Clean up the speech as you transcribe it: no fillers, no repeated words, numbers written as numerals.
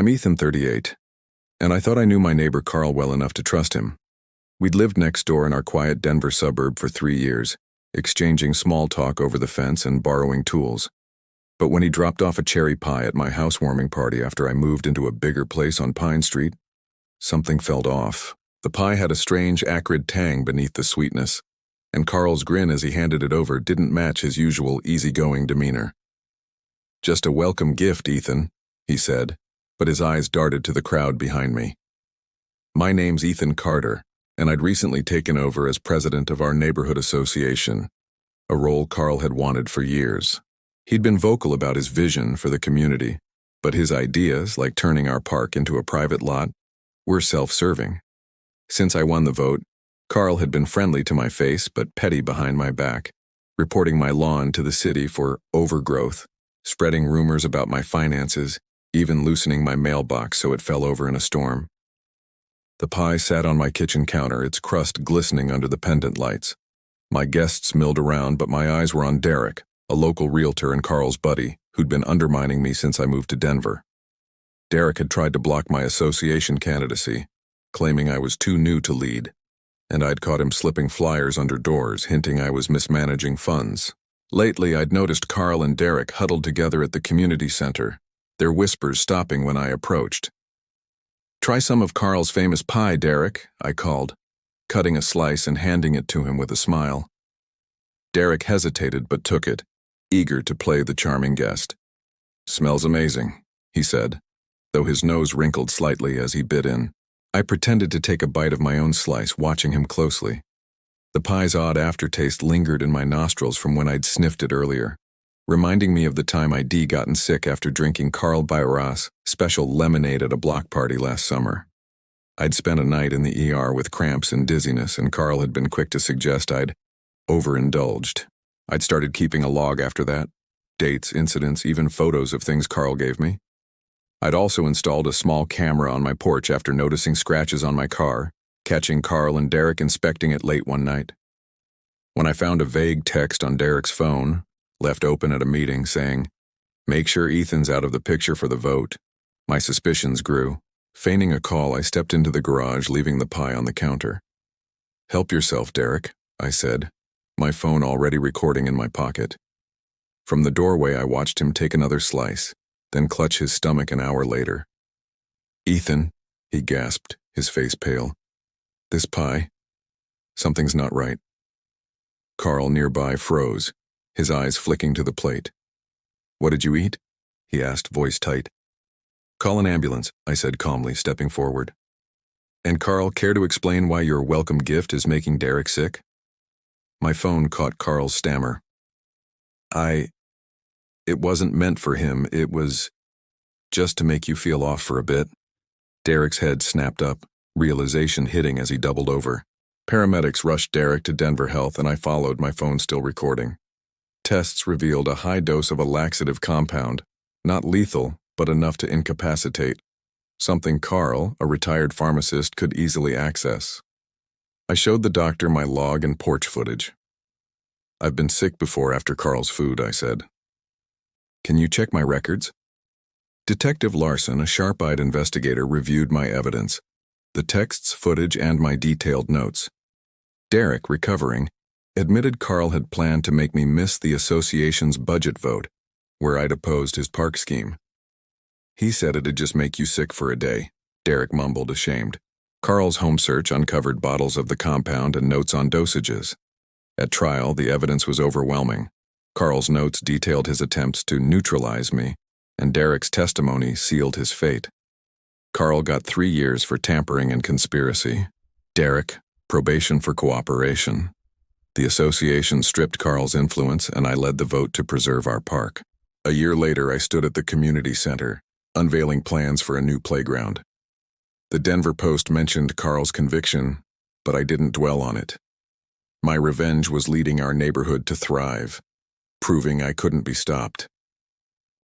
I'm Ethan, 38, and I thought I knew my neighbor Carl well enough to trust him. We'd lived next door in our quiet Denver suburb for 3 years, exchanging small talk over the fence and borrowing tools. But when he dropped off a cherry pie at my housewarming party after I moved into a bigger place on Pine Street, something felt off. The pie had a strange, acrid tang beneath the sweetness, and Carl's grin as he handed it over didn't match his usual easygoing demeanor. "Just a welcome gift, Ethan," he said, but his eyes darted to the crowd behind me. "My name's Ethan Carter, and I'd recently taken over as president of our neighborhood association, a role Carl had wanted for years. He'd been vocal about his vision for the community, but his ideas, like turning our park into a private lot, were self-serving. Since I won the vote, Carl had been friendly to my face but petty behind my back, reporting my lawn to the city for overgrowth, spreading rumors about my finances, even loosening my mailbox so it fell over in a storm. The pie sat on my kitchen counter, its crust glistening under the pendant lights. My guests milled around, but my eyes were on Derek, a local realtor and Carl's buddy, who'd been undermining me since I moved to Denver. Derek had tried to block my association candidacy, claiming I was too new to lead, and I'd caught him slipping flyers under doors, hinting I was mismanaging funds. Lately, I'd noticed Carl and Derek huddled together at the community center, their whispers stopping when I approached. "Try some of Carl's famous pie, Derek," I called, cutting a slice and handing it to him with a smile. Derek hesitated but took it, eager to play the charming guest. "Smells amazing," he said, though his nose wrinkled slightly as he bit in. I pretended to take a bite of my own slice, watching him closely. The pie's odd aftertaste lingered in my nostrils from when I'd sniffed it earlier, reminding me of the time I'd gotten sick after drinking Carl Bayras' special lemonade at a block party last summer. I'd spent a night in the ER with cramps and dizziness, and Carl had been quick to suggest I'd overindulged. I'd started keeping a log after that, dates, incidents, even photos of things Carl gave me. I'd also installed a small camera on my porch after noticing scratches on my car, catching Carl and Derek inspecting it late one night. When I found a vague text on Derek's phone, left open at a meeting, saying, "Make sure Ethan's out of the picture for the vote," my suspicions grew. Feigning a call, I stepped into the garage, leaving the pie on the counter. "Help yourself, Derek," I said, my phone already recording in my pocket. From the doorway, I watched him take another slice, then clutch his stomach an hour later. "Ethan," he gasped, his face pale. "This pie, something's not right." Carl nearby froze, his eyes flicking to the plate. "What did you eat?" he asked, voice tight. "Call an ambulance," I said calmly, stepping forward. "And Carl, care to explain why your welcome gift is making Derek sick?" My phone caught Carl's stammer. It wasn't meant for him, it was just to make you feel off for a bit." Derek's head snapped up, realization hitting as he doubled over. Paramedics rushed Derek to Denver Health, and I followed, my phone still recording. Tests revealed a high dose of a laxative compound, not lethal, but enough to incapacitate, something Carl, a retired pharmacist, could easily access. I showed the doctor my log and porch footage. "I've been sick before after Carl's food," I said. "Can you check my records?" Detective Larson, a sharp-eyed investigator, reviewed my evidence, the texts, footage, and my detailed notes. Derek, recovering, admitted Carl had planned to make me miss the association's budget vote, where I'd opposed his park scheme. "He said it'd just make you sick for a day," Derek mumbled, ashamed. Carl's home search uncovered bottles of the compound and notes on dosages. At trial, the evidence was overwhelming. Carl's notes detailed his attempts to neutralize me, and Derek's testimony sealed his fate. Carl got 3 years for tampering and conspiracy. Derek, probation for cooperation. The association stripped Carl's influence, and I led the vote to preserve our park. A year later, I stood at the community center, unveiling plans for a new playground. The Denver Post mentioned Carl's conviction, but I didn't dwell on it. My revenge was leading our neighborhood to thrive, proving I couldn't be stopped.